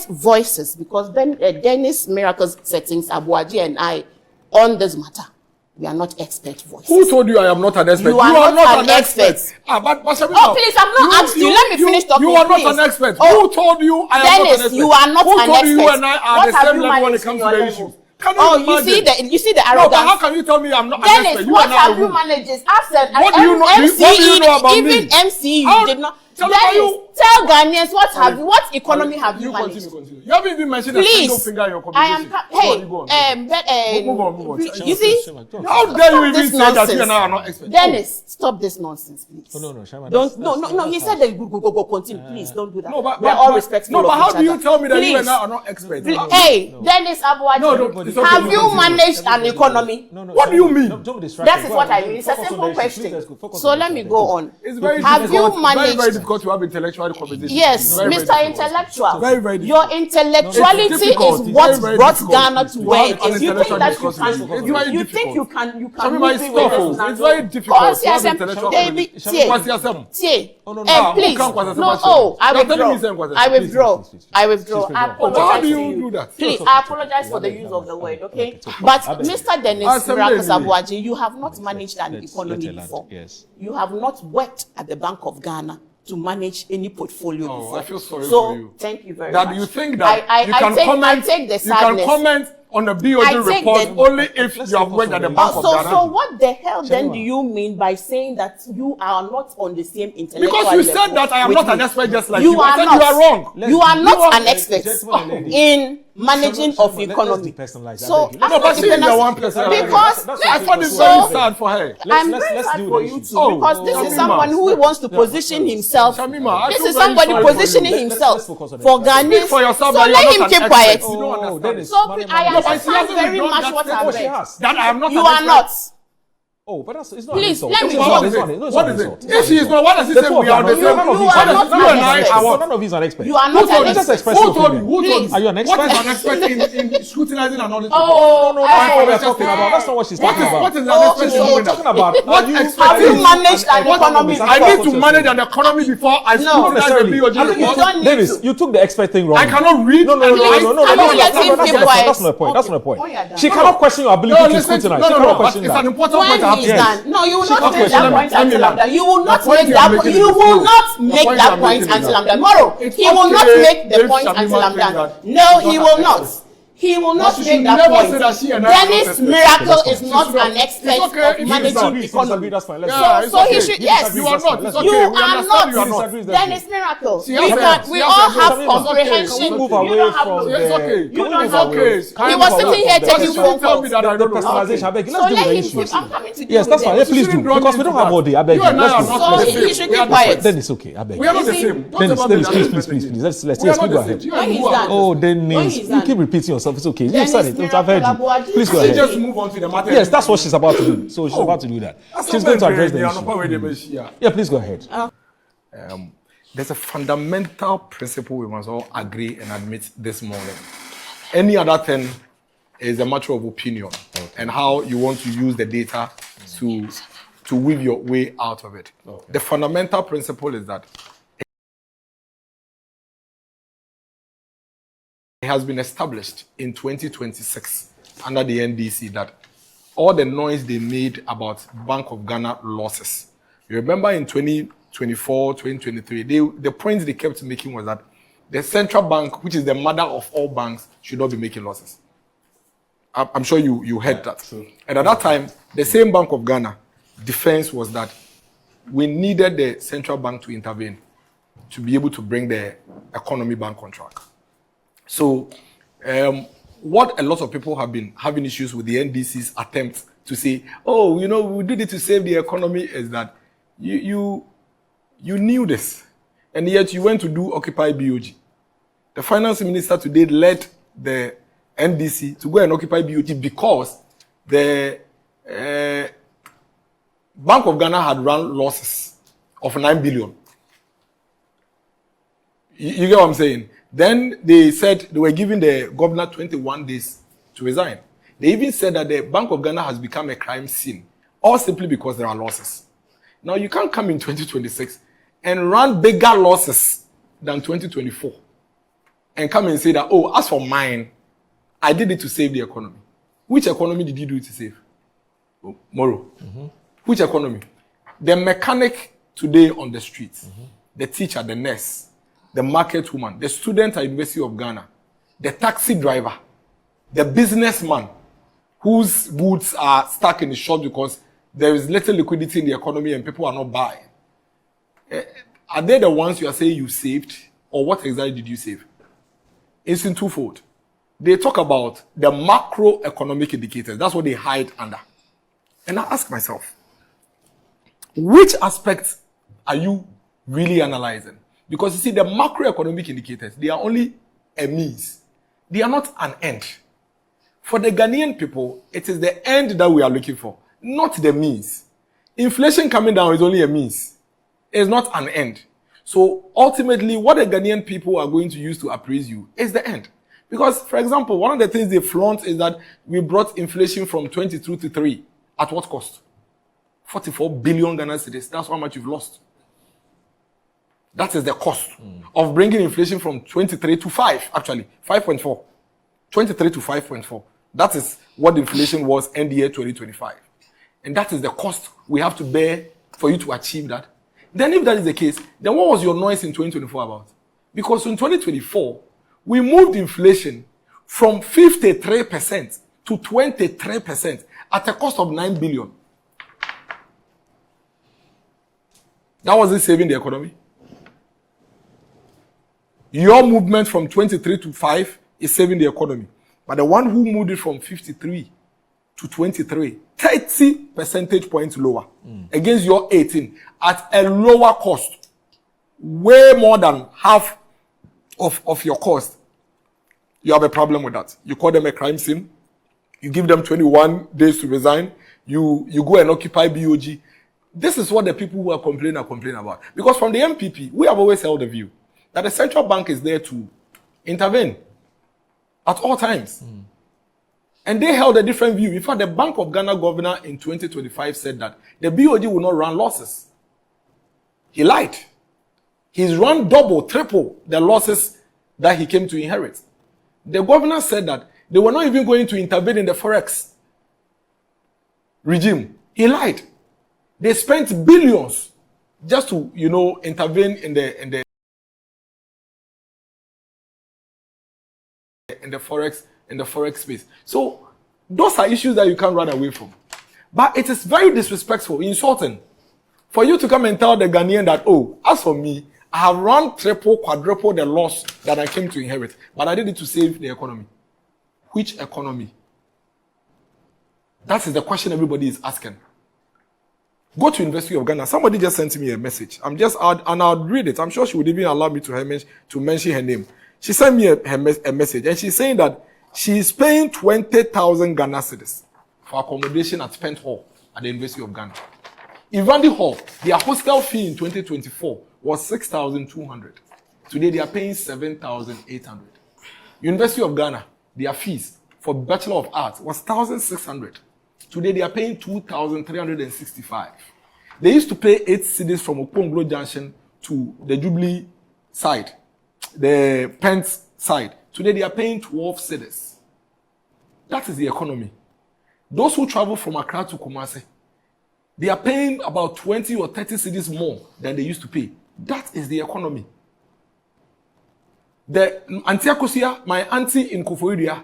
voices because then Dennis Miracle's settings, Aboagye and I, on this matter. We are not expert voices. Who told you I am not an expert? You are not an expert. But oh, please, I'm not asking you. Let me finish talking. You are not please. an expert. Oh, who told you I am Dennis, not an expert? You are not who an told expert. you and I are what the same level when it comes to the issue? You see the arrogance. No, but how can you tell me I'm not Dennis, an expert? You what have you managed? I've said, what do you know? MCE, what do you know about even me? MCE did not. Dennis, tell Ghanaians what economy have you managed? Continue. You haven't even mentioned a single finger in your conversation. Move on. You see? How dare you even say that you and I are not experts? Dennis, stop this nonsense, please. No, Shema. No. He said that go continue. Please don't do that. No, but we're all respectful. No, but how do you tell me that you and I are not experts? Hey, Dennis Aboagye, have you managed an economy? What do you mean? That is what I mean. It's a simple question. So let me go on. It's very difficult to have intellectual conversation. Yes, Mr. Intellectual. Very, very difficult. Your intellectuality is what brought Ghana to where it is. You think that you think you can move it with it's very difficult to have intellectual conversation. Please. No, I withdraw. How do you do that? Please, I apologize for the use of the word, okay? But Mr. Dennis Aboagye, you have not managed an economy before. You have not worked at the Bank of Ghana to manage any portfolio before. I feel sorry for you. Thank you very much. You think that you can comment on the BOD report only if you have worked at the Bank of Ghana. So what the hell then do you mean by saying that you are not on the same intellectual Because you said that I am not an expert just like you. I said you are wrong. You are not an expert in managing of economy. So but she is the one person. Because I find it very sad for her. I'm very sad for you too. Because this is someone who wants to position himself. This is somebody positioning himself for Ghanaians. So let him keep quiet. So I understand very much what I'm saying. That I am not. You are not. Oh, but it's not. Please, let me What is it? If she is not, what does it say? We are the same. None of you are an expert. You are not an expert. Who told you? Are you an expert? What is an expert in scrutinizing and auditing? No. That's what we're talking about. That's not what she's talking about. What is an expert in doing that? Have you managed an economy? I need to manage an economy before I scrutinize the BOD report. Davis, you took the expert thing wrong. I cannot read. No. That's not the point. She cannot question your ability to scrutinize. She cannot question that. It's an important point. Yes. No, you will not make that point until I'm done. You will not make that point. You will not make that point until I'm done. Tomorrow, he will not make the point until I'm done. No, he will not. He will not make that point. Dennis Miracle is not an expert of managing economy. So he should, yes. You are not. You are not. Dennis Miracle. We all have comprehension. Move away from the... You don't have. He was sitting here taking phone calls. The personalization. I beg, let's deal with the issues. I'm coming to Yes, that's fine. Please do. Because we don't have all day. I beg you. So he should keep quiet. Then it's okay. I beg you. We are not the same. Dennis, please. Let's go ahead. Oh, Dennis, you keep repeating yourself. It's okay. You said it. I've heard you. Please go ahead. Just move on to the matter. Yes, that's what she's about to do. So she's about to do that. She's going to address the issue. Yeah, please go ahead. There's a fundamental principle we must all agree and admit this morning. Any other thing is a matter of opinion and how you want to use the data to weave your way out of it. The fundamental principle is that it has been established in 2026 under the NDC that all the noise they made about Bank of Ghana losses. You remember in 2024, 2023, the points they kept making was that the central bank, which is the mother of all banks, should not be making losses. I'm sure you heard that. And at that time, the same Bank of Ghana defense was that we needed the central bank to intervene to be able to bring the economy back on track. So, what a lot of people have been having issues with the NDC's attempt to say, oh, we did it to save the economy, is that you knew this, and yet you went to do Occupy BOG. The finance minister today led the NDC to go and occupy BOG because the Bank of Ghana had run losses of 9 billion. You get what I'm saying? Then they said they were giving the governor 21 days to resign. They even said that the Bank of Ghana has become a crime scene, all simply because there are losses. Now, you can't come in 2026 and run bigger losses than 2024 and come and say that, oh, as for mine, I did it to save the economy. Which economy did you do it to save? Moro. Which economy? The mechanic today on the streets, the teacher, the nurse, the market woman, the student at University of Ghana, the taxi driver, the businessman whose goods are stuck in the shop because there is little liquidity in the economy and people are not buying. Are they the ones you are saying you saved? Or what exactly did you save? It's in twofold. They talk about the macroeconomic indicators. That's what they hide under. And I ask myself, which aspects are you really analyzing? Because you see, the macroeconomic indicators, they are only a means. They are not an end. For the Ghanaian people, it is the end that we are looking for, not the means. Inflation coming down is only a means. It's not an end. So ultimately, what the Ghanaian people are going to use to appraise you is the end. Because, for example, one of the things they flaunt is that we brought inflation from 22 to 3. At what cost? 44 billion Ghana cedis. That's how much you've lost. That is the cost of bringing inflation from 23 to 5, actually. 5.4. 23 to 5.4. That is what inflation was end year 2025. And that is the cost we have to bear for you to achieve that. Then if that is the case, then what was your noise in 2024 about? Because in 2024, we moved inflation from 53% to 23% at a cost of 9 billion. That wasn't saving the economy. Your movement from 23 to 5 is saving the economy. But the one who moved it from 53 to 23, 30 percentage points lower against your 18 at a lower cost, way more than half of your cost. You have a problem with that. You call them a crime scene. You give them 21 days to resign. You go and occupy BOG. This is what the people who are complaining about. Because from the MPP, we have always held the view that the central bank is there to intervene at all times. And they held a different view. In fact, the Bank of Ghana governor in 2025 said that the BOG will not run losses. He lied. He's run double, triple the losses that he came to inherit. The governor said that they were not even going to intervene in the forex regime. He lied. They spent billions just to, intervene in the forex space. So those are issues that you can't run away from. But it is very disrespectful, insulting, for you to come and tell the Ghanaian that, oh, as for me, I have run triple, quadruple the loss that I came to inherit, but I did it to save the economy. Which economy? That is the question everybody is asking. Go to University of Ghana. Somebody just sent me a message. And I'll read it. I'm sure she would even allow me to mention her name. She sent me a message, and she's saying that she's paying 20,000 Ghana cedis for accommodation at Pent Hall at the University of Ghana. In Randy Hall, their hostel fee in 2024 was 6,200. Today they are paying 7,800. University of Ghana, their fees for Bachelor of Arts was 1,600. Today they are paying 2,365. They used to pay 8 cedis from Okponglo Junction to the Jubilee side, the Pence side. Today they are paying 12 cedis. That is the economy. Those who travel from Accra to Kumasi, they are paying about 20 or 30 cedis more than they used to pay. That is the economy. The Auntie Akosia, my auntie in Koforidua,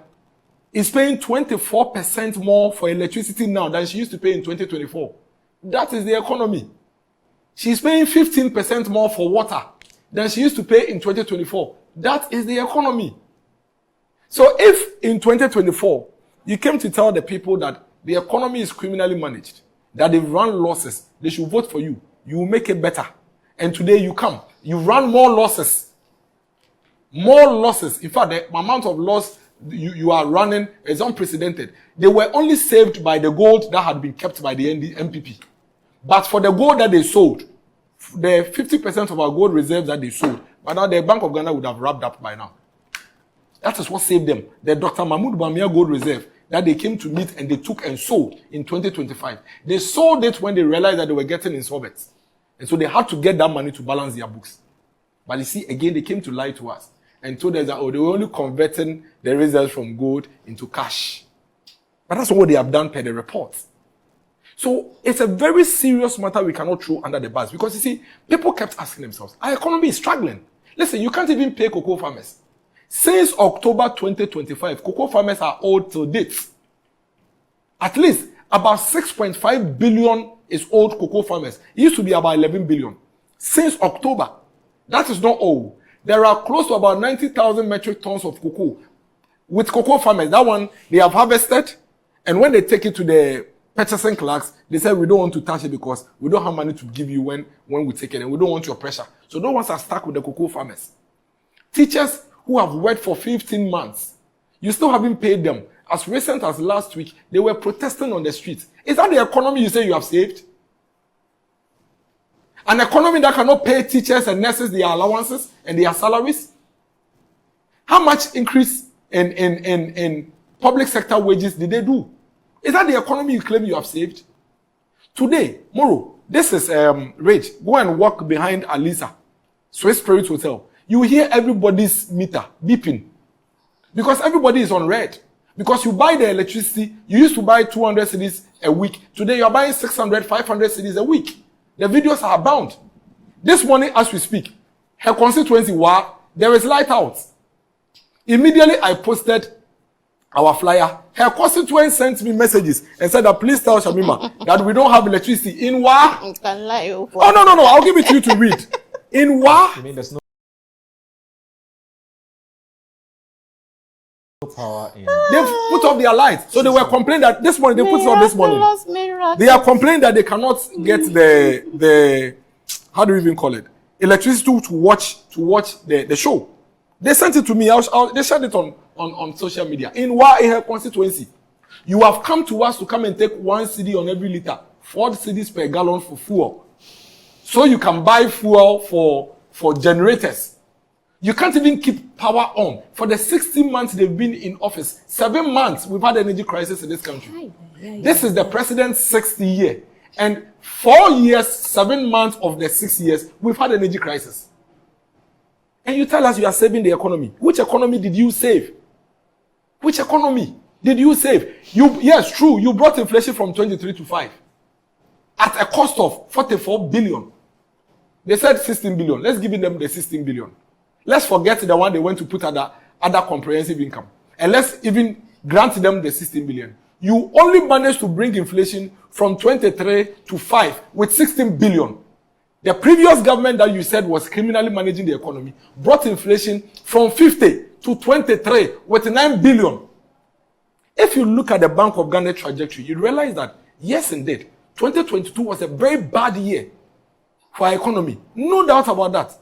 is paying 24% more for electricity now than she used to pay in 2024. That is the economy. She's paying 15% more for water than she used to pay in 2024. That is the economy. So if in 2024, you came to tell the people that the economy is criminally managed, that they've run losses, they should vote for you, you will make it better. And today you come, you run more losses. More losses. In fact, the amount of loss you are running is unprecedented. They were only saved by the gold that had been kept by the MPP. But for the gold that they sold, the 50% of our gold reserves that they sold, by now the Bank of Ghana would have wrapped up by now. That is what saved them. The Dr. Mahamadu Bawumia gold reserve that they came to meet and they took and sold in 2025. They sold it when they realized that they were getting insolvent. And so they had to get that money to balance their books. But you see, again, they came to lie to us. and told us that, they were only converting the results from gold into cash. But that's what they have done per the report. So it's a very serious matter we cannot throw under the bus. Because you see, people kept asking themselves, our economy is struggling. Listen, you can't even pay cocoa farmers. Since October 2025, cocoa farmers are owed till date. At least about 6.5 billion is owed cocoa farmers. It used to be about 11 billion. Since October, that is not all. There are close to about 90,000 metric tons of cocoa with cocoa farmers. That one, they have harvested, and when they take it to the purchasing clerks, they say, we don't want to touch it because we don't have money to give you when we take it, and we don't want your pressure. So those ones are stuck with the cocoa farmers. Teachers who have worked for 15 months, you still haven't paid them. As recent as last week, they were protesting on the streets. Is that the economy you say you have saved? An economy that cannot pay teachers and nurses their allowances and their salaries? How much increase in public sector wages did they do? Is that the economy you claim you have saved? Today, Moro, this is Rage. Go and walk behind Alisa, Swiss Spirit Hotel. You hear everybody's meter beeping. Because everybody is on red. Because you buy the electricity, you used to buy 200 cedis a week. Today you are buying 600, 500 cedis a week. The videos are abound. This morning as we speak, her constituency, there is light out. Immediately I posted our flyer. Her constituent sent me messages and said that please tell Shemima that we don't have electricity in Wa. Oh no, I'll give it to you to read. In Wa. You mean there's no power in? They've put off their lights. So they were complaining that this morning, they put it off this morning. They are complaining that they cannot get the how do you even call it? Electricity to watch the show. They sent it to me. They shared it on social media. In her constituency, you have come to us to come and take 1 cedi on every liter, 4 cedis per gallon for fuel. So you can buy fuel for generators. You can't even keep power on. For the 16 months they've been in office, 7 months we've had energy crisis in this country. This is the president's 6th year. And 4 years, 7 months of the 6 years, we've had energy crisis. And you tell us you are saving the economy. Which economy did you save? Which economy did you save? Yes, true, you brought inflation from 23 to 5. At a cost of 44 billion. They said 16 billion. Let's give them the 16 billion. Let's forget the one they went to put other comprehensive income. And let's even grant them the 16 billion. You only managed to bring inflation from 23 to 5 with 16 billion. The previous government that you said was criminally managing the economy brought inflation from 50 to 23 with 9 billion. If you look at the Bank of Ghana trajectory, you realize that, yes, indeed, 2022 was a very bad year for our economy. No doubt about that.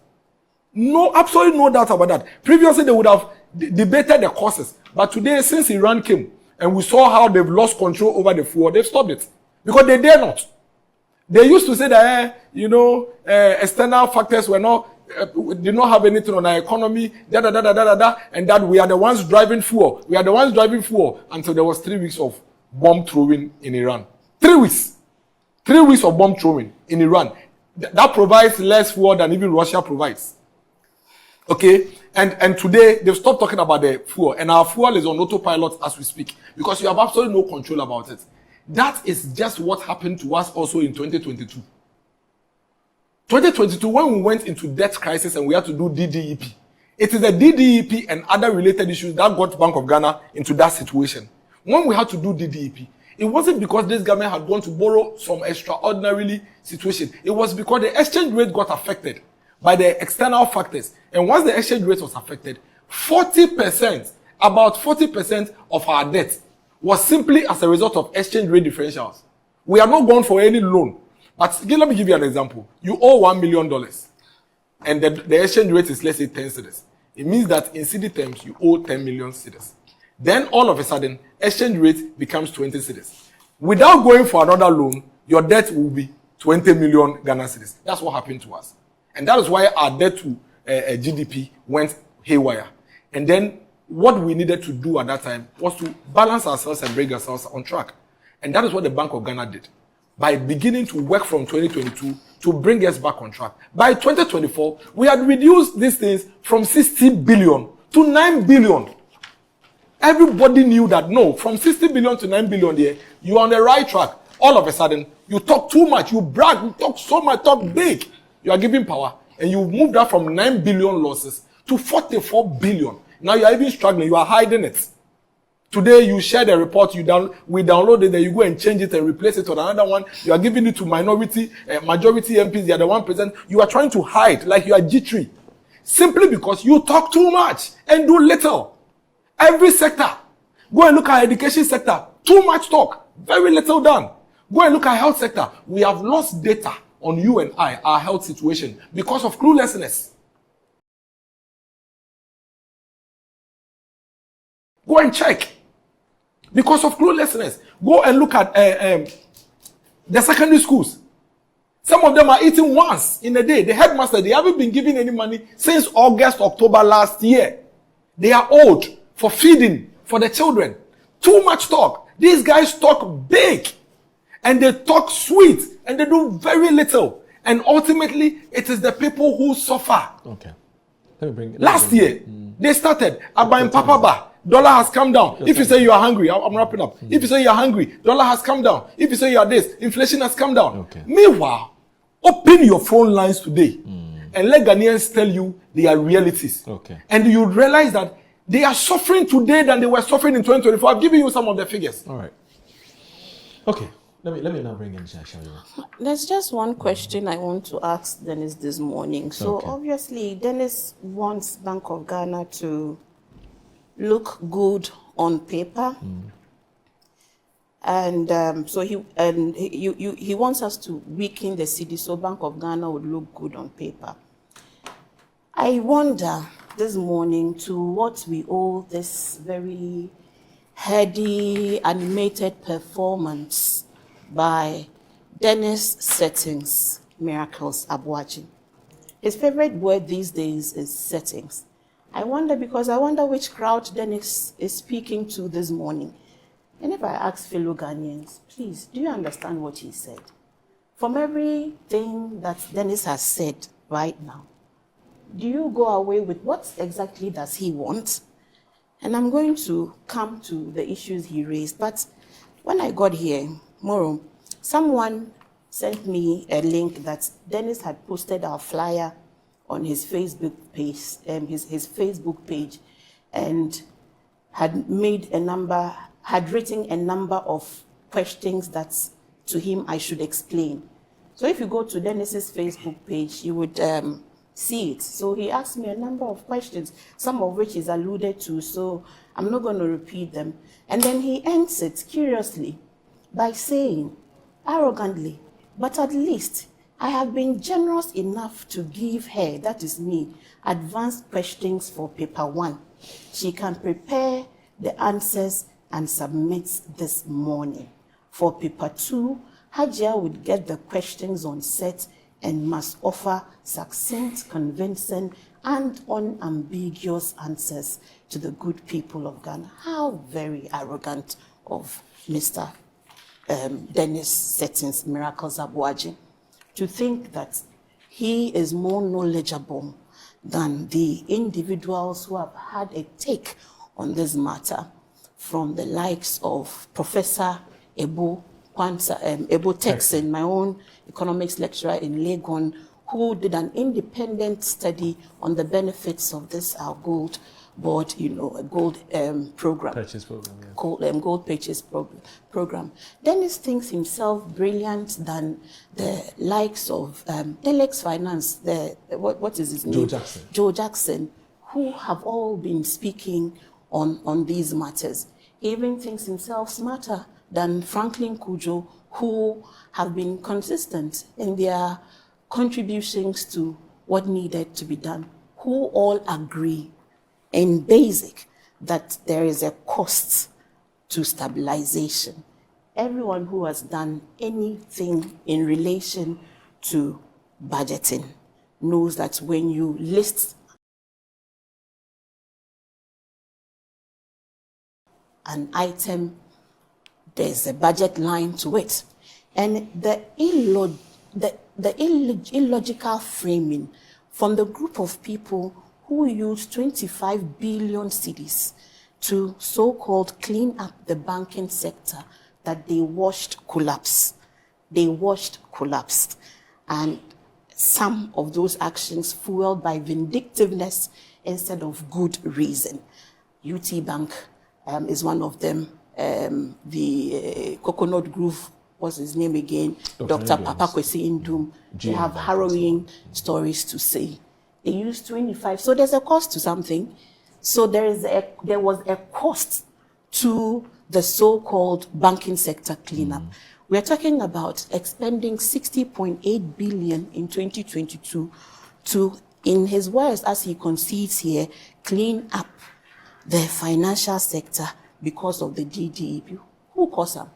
No, absolutely no doubt about that. Previously, they would have debated the causes. But today, since Iran came, and we saw how they've lost control over the fuel, they've stopped it. Because they dare not. They used to say that, external factors were not, did not have anything on our economy, and that we are the ones driving fuel. We are the ones driving fuel until there was 3 weeks of bomb throwing in Iran. 3 weeks. 3 weeks of bomb throwing in Iran. That provides less fuel than even Russia provides. Okay? And today, they've stopped talking about the fuel. And our fuel is on autopilot as we speak. Because you have absolutely no control about it. That is just what happened to us also in 2022. 2022, when we went into debt crisis and we had to do DDEP, it is the DDEP and other related issues that got Bank of Ghana into that situation. When we had to do DDEP, it wasn't because this government had gone to borrow some extraordinarily situation. It was because the exchange rate got affected by the external factors. And once the exchange rate was affected, 40%, about 40% of our debt was simply as a result of exchange rate differentials. We are not going for any loan. But let me give you an example. You owe $1 million. And the exchange rate is, let's say, 10 cedis. It means that in cedi terms, you owe 10 million cedis. Then all of a sudden, exchange rate becomes 20 cedis. Without going for another loan, your debt will be 20 million Ghana cedis. That's what happened to us. And that is why our debt to GDP went haywire. And then what we needed to do at that time was to balance ourselves and bring ourselves on track. And that is what the Bank of Ghana did. By beginning to work from 2022 to bring us back on track. By 2024, we had reduced these things from 60 billion to 9 billion. Everybody knew that, no, from 60 billion to 9 billion there, you're on the right track. All of a sudden, you talk too much, you brag, you talk so much, talk big. You are giving power, and you moved that from 9 billion losses to 44 billion. Now you are even struggling, you are hiding it. Today you share the report, we download it, then you go and change it and replace it with another one. You are giving it to majority MPs, they are the 1%. You are trying to hide like you are G3. Simply because you talk too much and do little. Every sector. Go and look at education sector. Too much talk, very little done. Go and look at health sector. We have lost data on you and I, our health situation, because of cluelessness. Go and check. Because of cluelessness. Go and look at the secondary schools. Some of them are eating once in a day. The headmaster, they haven't been given any money since August, October last year. They are owed for feeding for the children. Too much talk. These guys talk big. And they talk sweet. And they do very little. And ultimately, it is the people who suffer. Okay. Let me bring it. Last year, they started Aba and Papa Ba. Dollar has come down. If you say you are hungry, I'm wrapping up. If you say you are hungry, dollar has come down. If you say you are this, inflation has come down. Okay. Meanwhile, open your phone lines today and let Ghanaians tell you their realities. Okay. And you realize that they are suffering today than they were suffering in 2024. I've given you some of the figures. All right. Okay. Let me now bring in Shemima. There's just one question I want to ask Dennis this morning. So obviously, Dennis wants Bank of Ghana to look good on paper, and so he wants us to weaken the cedi so Bank of Ghana would look good on paper. I wonder this morning to what we owe this very heady, animated performance by Dennis Settings Miracles Aboagye. His favorite word these days is settings. I wonder which crowd Dennis is speaking to this morning. And if I ask fellow Ghanaians, please, do you understand what he said? From everything that Dennis has said right now, do you go away with what exactly does he want? And I'm going to come to the issues he raised. But when I got here, Moro, someone sent me a link that Dennis had posted our flyer on his Facebook page, his Facebook page, and had written a number of questions that to him I should explain. So if you go to Dennis's Facebook page, you would see it. So he asked me a number of questions, some of which is alluded to, so I'm not going to repeat them. And then he ends it curiously by saying, arrogantly, but at least I have been generous enough to give her, that is me, advanced questions for paper 1. She can prepare the answers and submit this morning. For paper 2, Hajia would get the questions on set and must offer succinct, convincing, and unambiguous answers to the good people of Ghana. How very arrogant of Mr. Dennis Settings Miracles Aboagye, to think that he is more knowledgeable than the individuals who have had a take on this matter, from the likes of Professor Ebo Texan, my own economics lecturer in Legon, who did an independent study on the benefits of this our gold board, a gold program. Purchase program, yeah. Gold purchase program. Dennis thinks himself brilliant than the likes of Telex Finance, what is his name? Joe Jackson, who have all been speaking on these matters. He even thinks himself smarter than Franklin Kujo, who have been consistent in their contributions to what needed to be done, who all agree in basic that there is a cost to stabilization. Everyone who has done anything in relation to budgeting knows that when you list an item, there's a budget line to it. And the illogical framing from the group of people who used 25 billion cedis to so-called clean up the banking sector that they watched collapse. They watched collapse. And some of those actions fueled by vindictiveness instead of good reason. UT Bank is one of them. The Coconut Grove, what's his name again? Dr. Papa Kwesi Indum. They have harrowing stories to say. They used 25. So there's a cost to something. So there was a cost to the so-called banking sector cleanup. We're talking about expending 60.8 billion in 2022 to, in his words, as he concedes here, clean up the financial sector because of the DDEP. Who caused them?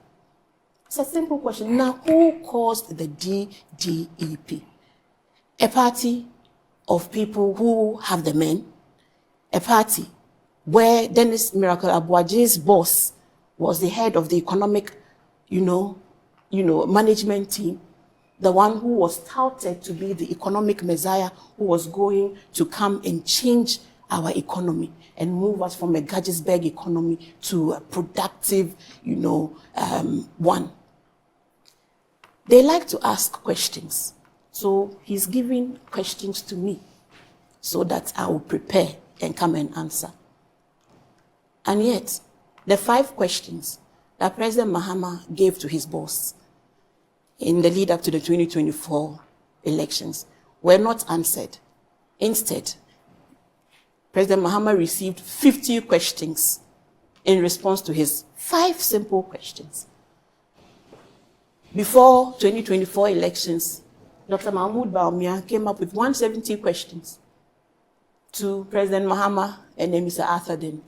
It's a simple question. Now, who caused the DDEP? A party of people who have the men, a party where Dennis Miracle Aboagye's boss was the head of the economic, management team, the one who was touted to be the economic messiah who was going to come and change our economy and move us from a Gadgetsburg economy to a productive, one. They like to ask questions. So he's giving questions to me so that I will prepare and come and answer. And yet, the 5 questions that President Mahama gave to his boss in the lead up to the 2024 elections were not answered. Instead, President Mahama received 50 questions in response to his 5 simple questions. Before 2024 elections, Dr. Mahamadu Bawumia came up with 170 questions to President Mahama and then Mr. Arthur Then.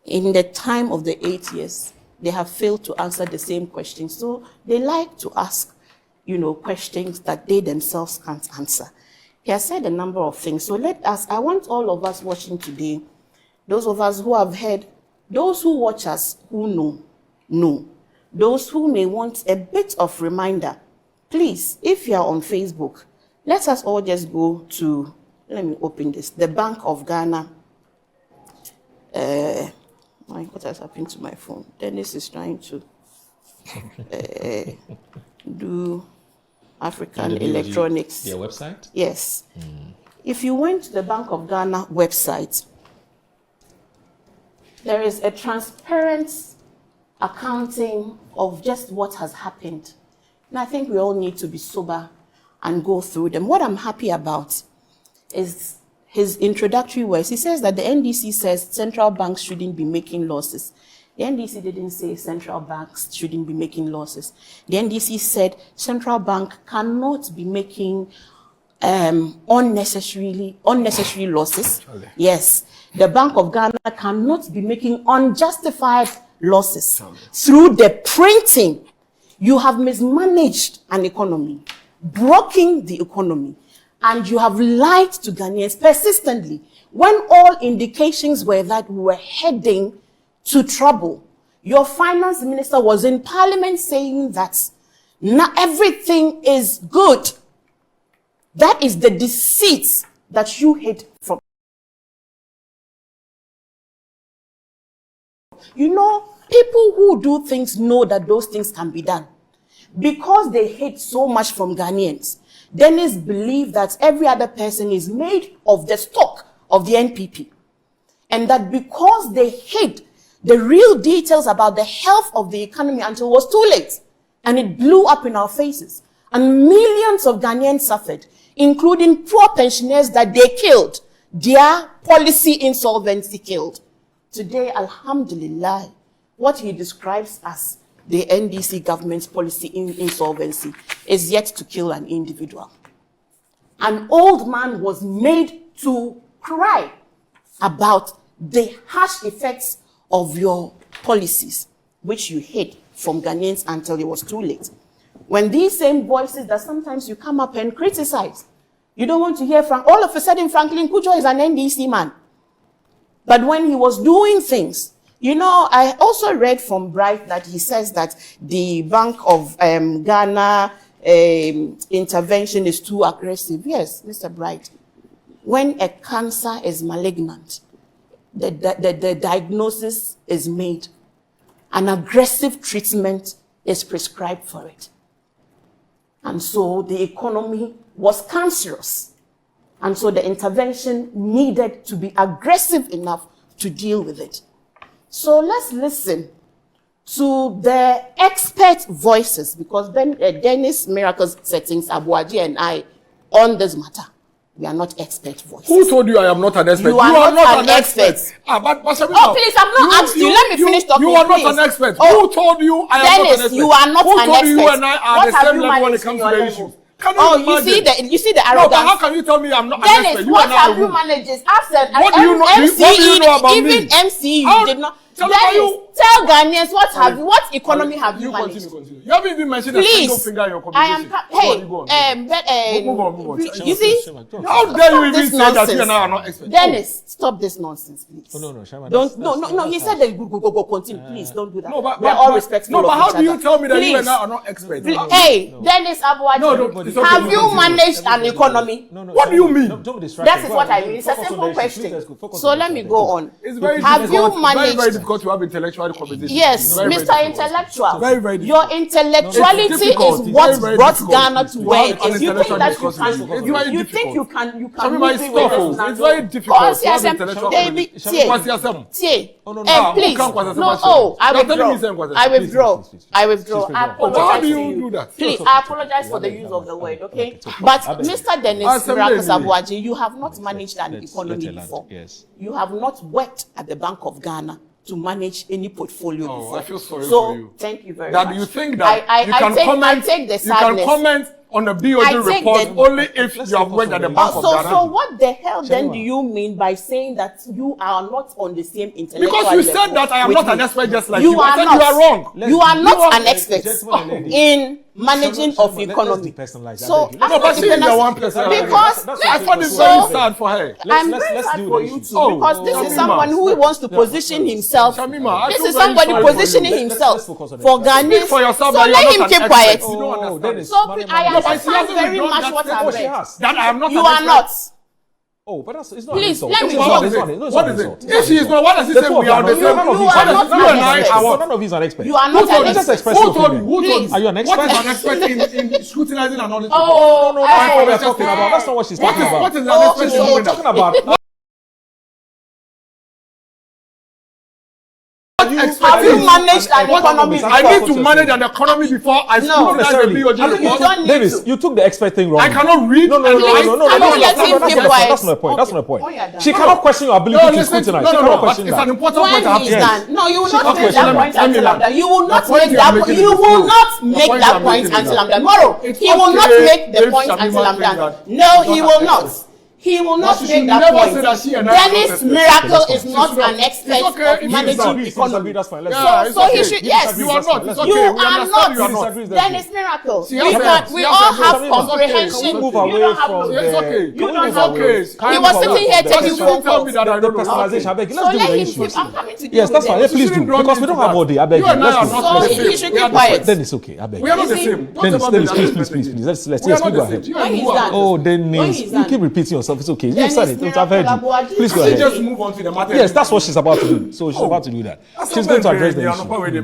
In the time of the 8 years, they have failed to answer the same questions. So they like to ask, questions that they themselves can't answer. He has said a number of things. So I want all of us watching today, those of us who have heard, those who watch us who know. Those who may want a bit of reminder, please, if you are on Facebook, let us all just go to, let me open this, the Bank of Ghana. What has happened to my phone? Dennis is trying to do African electronics. Their website? Yes. If you went to the Bank of Ghana website, there is a transparent accounting of just what has happened. And I think we all need to be sober and go through them. What I'm happy about is his introductory words. He says that the NDC says central banks shouldn't be making losses. The NDC didn't say central banks shouldn't be making losses. The NDC said central bank cannot be making unnecessary losses. Yes, the Bank of Ghana cannot be making unjustified losses. Through the printing, you have mismanaged an economy, broken the economy, and you have lied to Ghanaians persistently when all indications were that we were heading to trouble. Your finance minister was in parliament saying that now everything is good. That is the deceit that you hid from. People who do things know that those things can be done. Because they hate so much from Ghanaians, Dennis believed that every other person is made of the stock of the NPP. And that because they hid the real details about the health of the economy until it was too late, and it blew up in our faces, and millions of Ghanaians suffered, including poor pensioners that they killed, their policy insolvency killed. Today, alhamdulillah, what he describes as the NDC government's policy insolvency is yet to kill an individual. An old man was made to cry about the harsh effects of your policies, which you hid from Ghanaians until it was too late. When these same voices that sometimes you come up and criticize, you don't want to hear from, all of a sudden Franklin Kujo is an NDC man. But when he was doing things, I also read from Bright that he says that the Bank of Ghana intervention is too aggressive. Yes, Mr. Bright. when a cancer is malignant, the diagnosis is made, an aggressive treatment is prescribed for it. And so the economy was cancerous. And so the intervention needed to be aggressive enough to deal with it. So let's listen to the expert voices, because then Dennis Miracle's settings, Aboagye and I, on this matter, we are not expert voices. Who told you I am not an expert? You are not an expert. But oh, please, I'm not asking you. Let me finish talking. You are please. Not an expert. Oh, who told you I am not an expert? You are not who an told expert. You and I are what the same level when it comes to the issue? You see the arrogance. No, but how can you tell me I'm not Dennis, an expert? what have you managed? What do you know about me? Even MCE did not. Dennis, tell Ghanaians what economy have you managed? Continue. You haven't even mentioned a single finger in your conversation. Move on. You see, how dare you even say that you and I are not experts? Dennis, stop this nonsense, please. No, he said that go continue. Please don't do that. No, but we're all respectful. No, but how do you tell me that please. you and I are not experts? Hey, Dennis Aboagye, have you managed an economy? What do you mean? That is what I mean. It's a simple question. So let me go on. Have you managed? Very difficult to have intellectual conversation. Yes, Mr. Intellectual. Very your intellectuality is what brought Ghana to where it is. You think that you think you can move it with us. It's very difficult to have intellectual conversation. Please. No, I withdraw. How do you do that? Please, I apologize for the use of the word, okay? But Mr. Dennis Aboagye, you have not managed an economy before. You have not worked at the Bank of Ghana to manage any portfolio before. I feel sorry for you. Thank you very much. You think that you can comment on the BOD report only if you have worked at the Bank of Ghana? So what the hell then do you mean by saying that you are not on the same intellectual Because you said that I am not an expert just like you. I said you are wrong. You are not an expert in managing of economy. So but she is the one person. Because I find it very sad for her. I'm very sad for you too. Because this is someone who wants to position himself. This is somebody positioning himself for Ghana. So let him keep quiet. So I understand very much what I've read. That I am not. You are not. Oh, but it's not. Please, let me go. What is it? If she is not, what does he say? We are the same. You are not an expert. None of you is an expert. You are not an expert. Who told you? Are you an expert? What is an expert in scrutinizing and auditing? No. That's what we're talking about. That's not what she's talking about. What is an expert in talking about? Have you managed an economy? I need to manage an economy before I scrutinize the BOD report. Davis, you took the expert thing wrong. I cannot read. No. That's not my point. She cannot question your ability to scrutinize. No. It's an important point to have. No, you will not make that point until I'm done. You will not make that point until I'm done. Tomorrow, he will not make the point until I'm done. No, he will not. He will not make that point. Dennis Miracle is not an expert of managing economy. So he should, yes. You are not. You are not. Dennis Miracle. We all have comprehension. Move away from the... You don't have... He was sitting here taking phone calls. The personalization. Let's deal with the issues. I'm coming to deal with yes, that's fine. Please do. Because we don't have all day. I beg you. So he should keep quiet. Then it's okay. I beg you. We are not the same. Dennis, please. Let's go ahead. Oh, Dennis. You keep repeating yourself. It's okay. You said it. I've heard you. Please go ahead. Just move on to the matter. Yes, that's what she's about to do. So she's about to do that. She's going to address the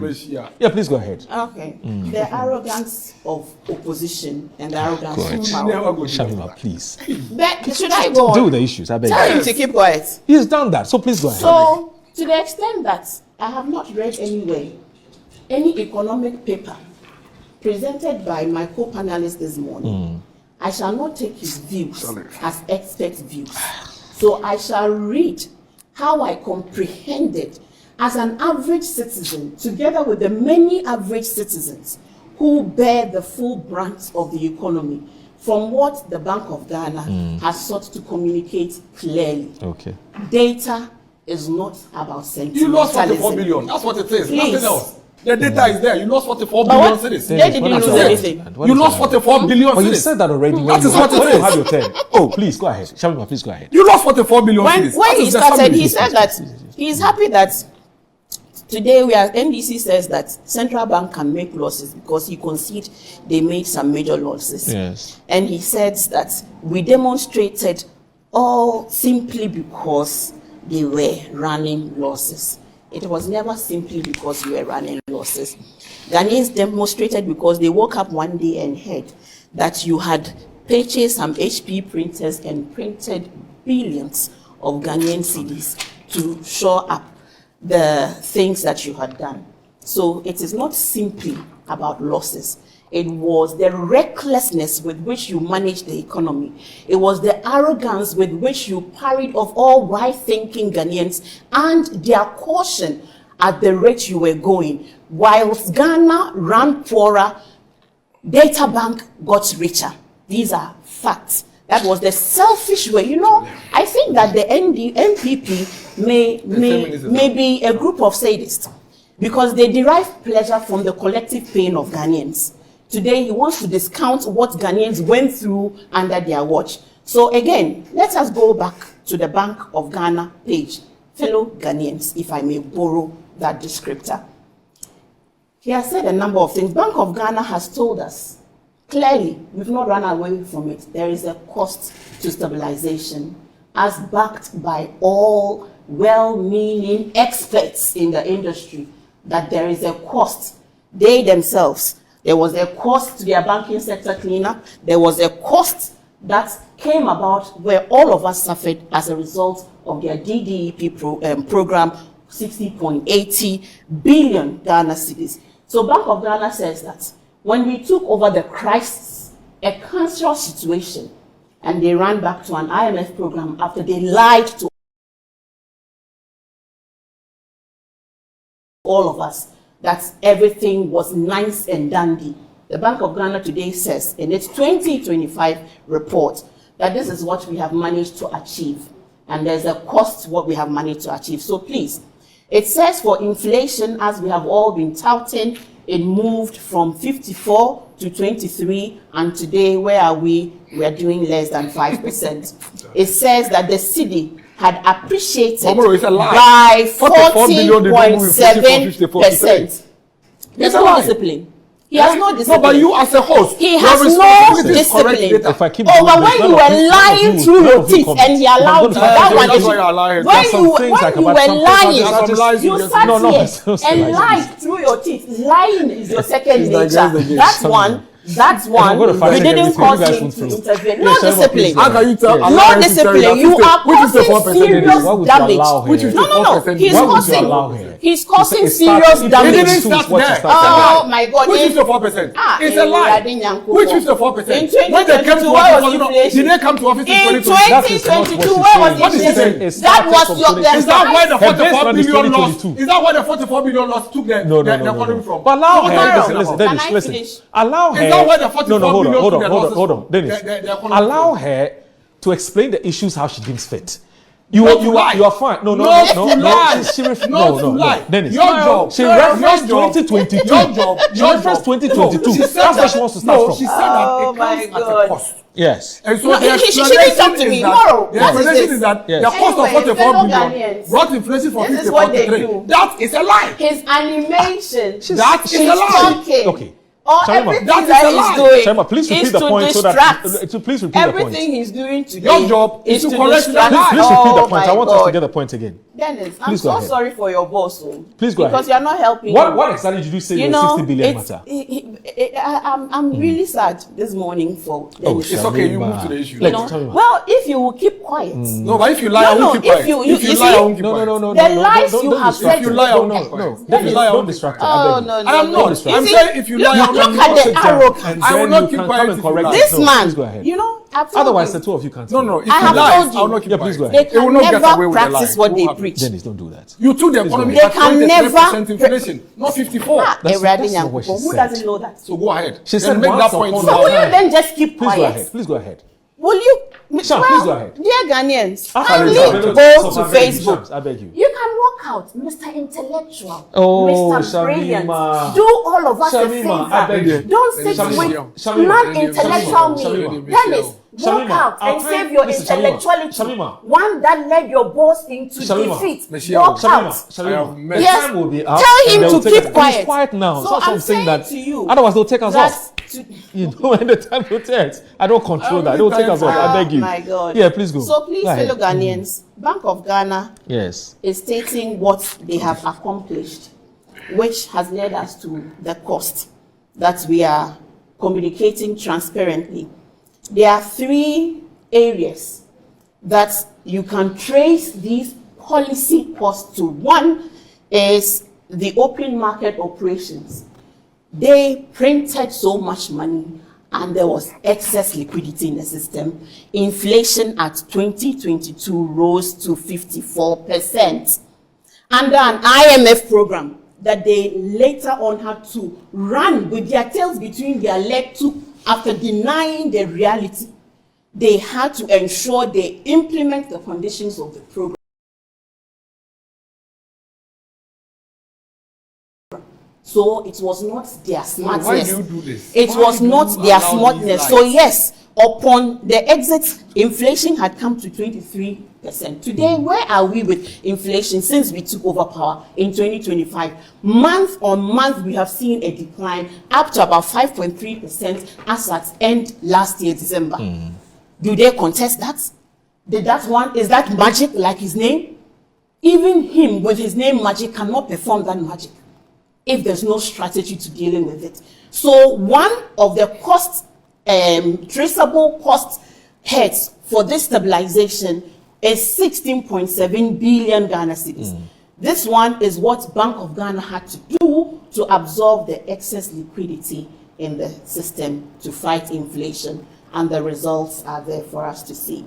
issue. Yeah, please go ahead. Okay. The arrogance of opposition and the arrogance of Shemima, please. But should I go on? Deal with the issues. I beg you. Tell him to keep quiet. He's done that. So please go ahead. So, to the extent that I have not read anywhere any economic paper presented by my co-panelists this morning, I shall not take his views as expert views. So I shall read how I comprehended as an average citizen, together with the many average citizens who bear the full brunt of the economy, from what the Bank of Ghana has sought to communicate clearly. Okay. Data is not about sentimentalism. You lost 44 billion. That's what it is. Please. Nothing else. The data is there. You lost 44 billion cedis. They didn't lose anything. You lost 44 billion cedis. But you said that already. That is what it is. When you have your turn. Oh, please go ahead. Shemima, please go ahead. You lost 44 billion cedis. When he started, he said that he's happy that today NDC says that central bank can make losses because he conceded they made some major losses. Yes. And he said that we demonstrated all simply because they were running losses. It was never simply because we were running losses. Ghanaians demonstrated because they woke up one day and heard that you had purchased some HP printers and printed billions of Ghanaian cedis to shore up the things that you had done. So it is not simply about losses. It was the recklessness with which you managed the economy. It was the arrogance with which you parried off all right-thinking Ghanaians and their caution at the rate you were going. Whilst Ghana ran poorer, Data Bank got richer. These are facts. That was the selfish way. You know, I think that the NPP may be a group of sadists because they derive pleasure from the collective pain of Ghanaians. Today, he wants to discount what Ghanaians went through under their watch. So again, let us go back to the Bank of Ghana page. Fellow Ghanaians, if I may borrow that descriptor. He has said a number of things. Bank of Ghana has told us, clearly, we've not run away from it. There is a cost to stabilization, as backed by all well-meaning experts in the industry, that there is a cost. They themselves, there was a cost to their banking sector cleanup. There was a cost that came about where all of us suffered as a result of their DDEP program, 60.80 billion Ghana cedis. So Bank of Ghana says that when we took over the crisis, a cancerous situation, and they ran back to an IMF program after they lied to all of us that everything was nice and dandy. The Bank of Ghana today says in its 2025 report that this is what we have managed to achieve. And there's a cost to what we have managed to achieve. So please, it says for inflation, as we have all been touting, it moved from 54 to 23, and today, where are we? We are doing less than 5%. It says that the cedi had appreciated by 14.7%. There's no discipline. He has no discipline. No, but you as a host, he has no discipline. But when you were lying through your teeth and he allowed you, that one is when you were lying, you sat here and lied through your teeth. Lying is your second nature. That's one. We didn't cause him to intervene. No discipline. No discipline. You are causing serious damage. No. He's causing serious damage. Oh my God. Which is the 4%? It's a lie. Which is the 4%? In 2022, where was inflation? Did they come to office in 2022, where was inflation? That was your. Is that why the 44 billion loss? Is that why the 44 billion loss took the economy from? But allow her. Listen. Allow her. Hold on, Dennis. Allow her to explain the issues how she deems fit. You are fine. No. Dennis, your job. She referenced 2022. She referenced 2022. That's where she wants to start from. She said that it comes at a cost. Yes. And so the explanation is that the cost of 44 billion brought inflation from 54 That is a lie. His animation. That is a lie. Okay. Everything that he's doing Shemima, please repeat the point so that please repeat the point. Everything he's doing today. Your job is to correct that. Please repeat the point. I want us to get the point again. Dennis, I'm so sorry for your boss. Please go ahead. Because you're not helping. What exactly did you say was 60 billion matter? I'm really sad this morning for Dennis. It's okay, you move to the issue. Well, if you will keep quiet. No, but if you lie, I won't keep quiet. If you lie, I won't keep quiet. No. The lies you have said. If you lie, I won't keep quiet. Don't distract her. Oh, no. I am not. I'm saying if you lie, look at the arrogance. I will not keep quiet. This man, otherwise the two of you can't. No. If you lie, I will not keep quiet. Please go ahead. They can never practice what they preach. Dennis, don't do that. You took the economy they at can never 23% inflation, not 54. That's not what she Who said. doesn't know that? So go ahead. She said make that point. So will you then just keep quiet? Please go ahead. Will you? Please go ahead. Dear Ghanaians, Kindly go to Facebook. I beg you. You can walk out, Mr. Intellectual, Oh, Mr. Brilliant. Shemima. Do all of us a Shemima, I beg favor. you. Don't sit with non-intellectual me. Dennis, walk out and save your intellectuality. One that led your boss into defeat. Walk out. Yes. Time will be up. Tell him to keep quiet. He's quiet now. So I'm saying that to you, otherwise they'll take us off. You know when the time protects. I don't control that. Don't take us off. I beg you. My God. Yeah, please go. So please, fellow Ghanaians, Bank of Ghana is stating what they have accomplished, which has led us to the cost that we are communicating transparently. There are 3 areas that you can trace these policy costs to. One is the open market operations. They printed so much money and there was excess liquidity in the system. Inflation at 2022 rose to 54%. Under an IMF program that they later on had to run with their tails between their legs after denying the reality. They had to ensure they implement the conditions of the program. So it was not their smartness. Why do you do this? It was not their smartness. So yes, upon the exit, inflation had come to 23%. Today, where are we with inflation since we took over power in 2025? Month on month, we have seen a decline up to about 5.3% as at end last year, December. Do they contest that? Is that magic like his name? Even him with his name magic cannot perform that magic if there's no strategy to dealing with it. So one of the traceable cost heads for this stabilization is 16.7 billion Ghana cedis. This one is what Bank of Ghana had to do to absorb the excess liquidity in the system to fight inflation, and the results are there for us to see.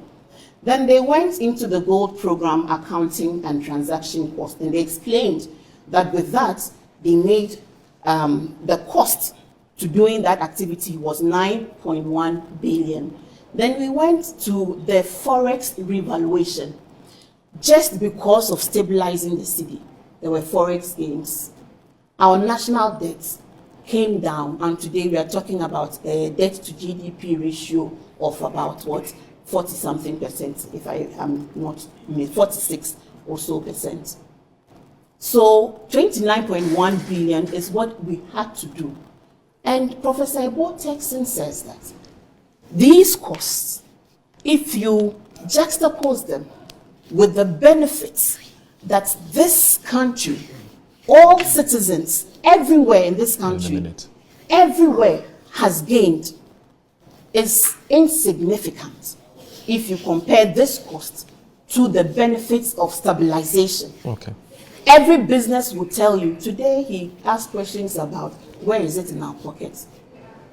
Then they went into the gold program accounting and transaction cost, and they explained that with that, they made the cost to doing that activity was 9.1 billion. Then we went to the forex revaluation. Just because of stabilizing the cedi, there were forex gains. Our national debt came down, and today we are talking about a debt to GDP ratio of about 40-something%, if I am not 46 or so percent. So 29.1 billion is what we had to do. And Professor Ebo Texan says that these costs, if you juxtapose them with the benefits that this country, all citizens everywhere in this country, everywhere has gained, is insignificant if you compare this cost to the benefits of stabilization. Okay. Every business will tell you. Today he asked questions about where is it in our pockets.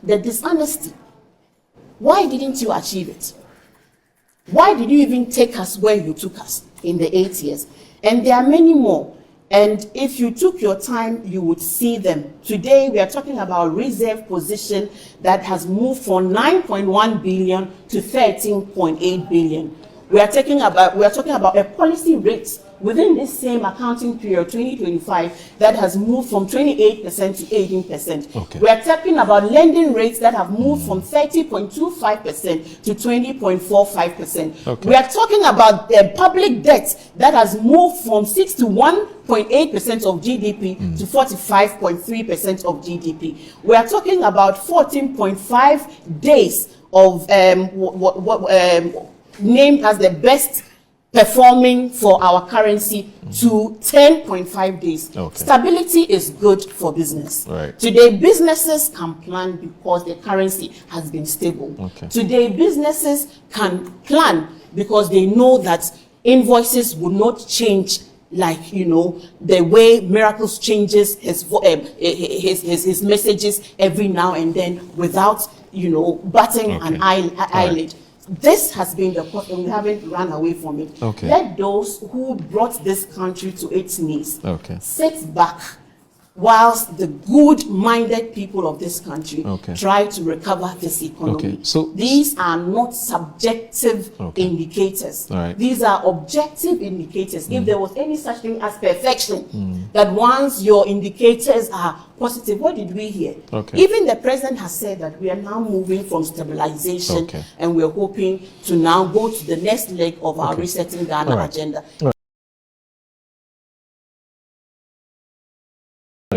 The dishonesty. Why didn't you achieve it? Why did you even take us where you took us in the 8 years? And there are many more. And if you took your time, you would see them. Today we are talking about reserve position that has moved from 9.1 billion to 13.8 billion. We are talking about a policy rate within this same accounting period, 2025, that has moved from 28% to 18%. Okay. We are talking about lending rates that have moved from 30.25% to 20.45%. Okay. We are talking about public debt that has moved from 61.8% of GDP to 45.3% of GDP. We are talking about 14.5 days of named as the best performing for our currency to 10.5 days. Okay. Stability is good for business. Right. Today, businesses can plan because the currency has been stable. Okay. Today, businesses can plan because they know that invoices will not change like, the way Miracles changes his messages every now and then without, batting an eyelid. This has been the cost, and we haven't run away from it. Okay. Let those who brought this country to its knees sit back whilst the good-minded people of this country try to recover this economy. Okay. So these are not subjective indicators. Right. These are objective indicators. If there was any such thing as perfection, that once your indicators are positive, what did we hear? Okay. Even the president has said that we are now moving from stabilization and we're hoping to now go to the next leg of our resetting Ghana agenda.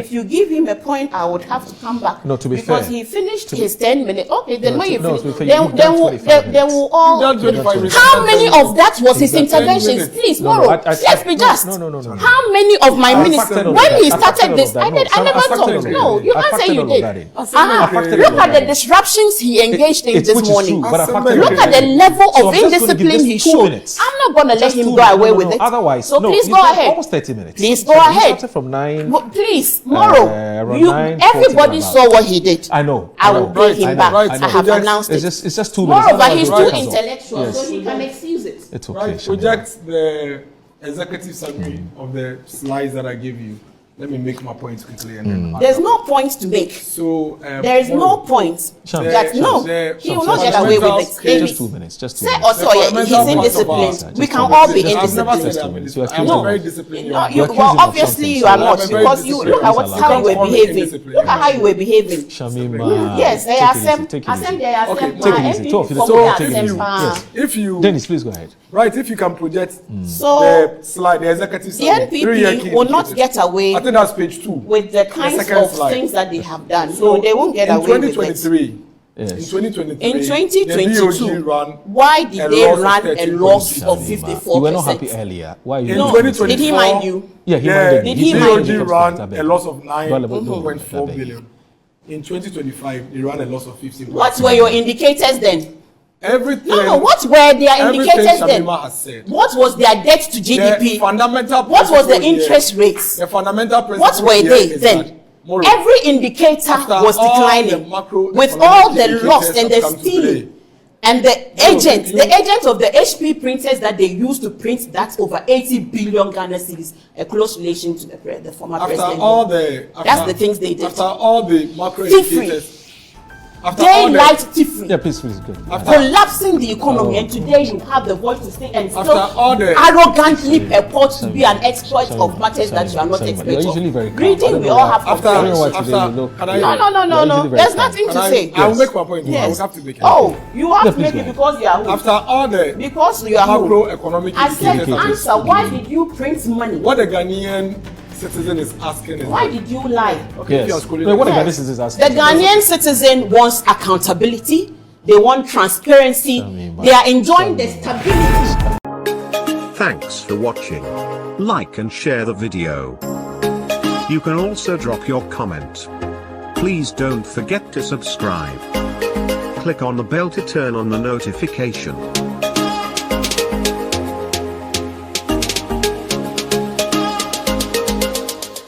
if you give him a point, I would have to come back. No, to be because fair. he finished his 10 minutes. Okay, then when you finish, to be fair, then you've done they will all. You've done 25 minutes. How many of that was his interventions? minutes. Please, No, Moro, I- let's be just. No. How many of my minutes? factored all When that. he I started factored this, all I that. never I factored talked. all that. No, you I can't say factored you all that did. in. Look at the disruptions he engaged in Which this is morning. true, but I factored Look all at that the in. level So of I'm just gonna give indiscipline this he 2 showed. minutes. I'm not going to let Just him 2 go minutes. away No, with no, it. Otherwise, so no, please he's go done ahead. Almost 30 minutes. Please go So he ahead. started from 9. Please, Moro, around you 9:40 everybody about. saw what he did. I know. I will pay him back. right. I have announced it. It's just 2 minutes. Moreover, Otherwise, he's we'll too take us off. intellectual, Yes. so he can excuse it. It's okay. Right, Shemima. project the executive summary of the slides that I gave you. Let me make my points quickly and then. There's no point to make. So There is no point. Sham, That no, he will not get away with it. Just 2 minutes. Just 2 Say minutes. also he's indisciplined. We can all be I've never indisciplined. said I'm indisciplined. No. I'm very disciplined. No, You're accusing well, him of obviously something, you are so not, I'm very because you look at disciplined. how you were Don't call me behaving. indisciplined. Look at how you were behaving. Shamima. Yes, they take are it easy, same. take it I easy. said they are Okay, same. take it easy. Two of you, So take it easy. same. Yes. If you Dennis, please go ahead. right, if you can project So the slide, the executive the summary, 3-year key NPP will not indicators. get away I think that's page 2. with the kinds second of slide. things that they have done. So No, they won't get in away with it. 2023, Yes. in 2023, In the 2022, BOG ran why did a they loss of run a 13.6. loss of Shamima, you were not happy 54%? earlier. Why are you In No, 2024, did he mind you? Yeah, he the minded me. Did he said mind he you? was BOG fine, I ran beg a you. loss of Don't let me- 9.4 I beg you. billion. In 2025, they ran a loss of 15. What were your indicators then? Everything. No, what were their everything indicators then? Shamima has said. What was their debt to The GDP? fundamental What was the principle here- interest rates? The fundamental principle What were here they is then? that, Moro, Every indicator after was all declining the macro with economic all the indicators loss and have the come to stealing. play. And the agents, you- the agents of the HP printers that they used to print that over 80 billion Ghana cedis, a close relation to the former After president. all the That's the things they did. After all the macro Thievery. indicators. After all the Daylight thievery. Yeah, please go. After- Collapsing the economy, and today you have the voice to say and still After all the- arrogantly purport to be an expert of matters that you are not You're expert usually of. very calm. Reading, we all have After- I don't know comprehension. why today after- you look. can I- No. There's nothing to say. I will make my point. I Yes. will have to make it. Oh, you have Yeah, to please make go it ahead. because you are who? After all the Because you are who? macroeconomic I said indicators, answer. Why did you print money? what the Ghanaian citizen is asking is Why that, did you lie? okay, if you are Yes. schooling Wait, what them- about Yes. this is asking? The Ghanaian citizen wants accountability. They want transparency. Shemima. They are enjoying the stability. Thanks for watching. Like and share the video. You can also drop your comment. Please don't forget to subscribe. Click on the bell to turn on the notification.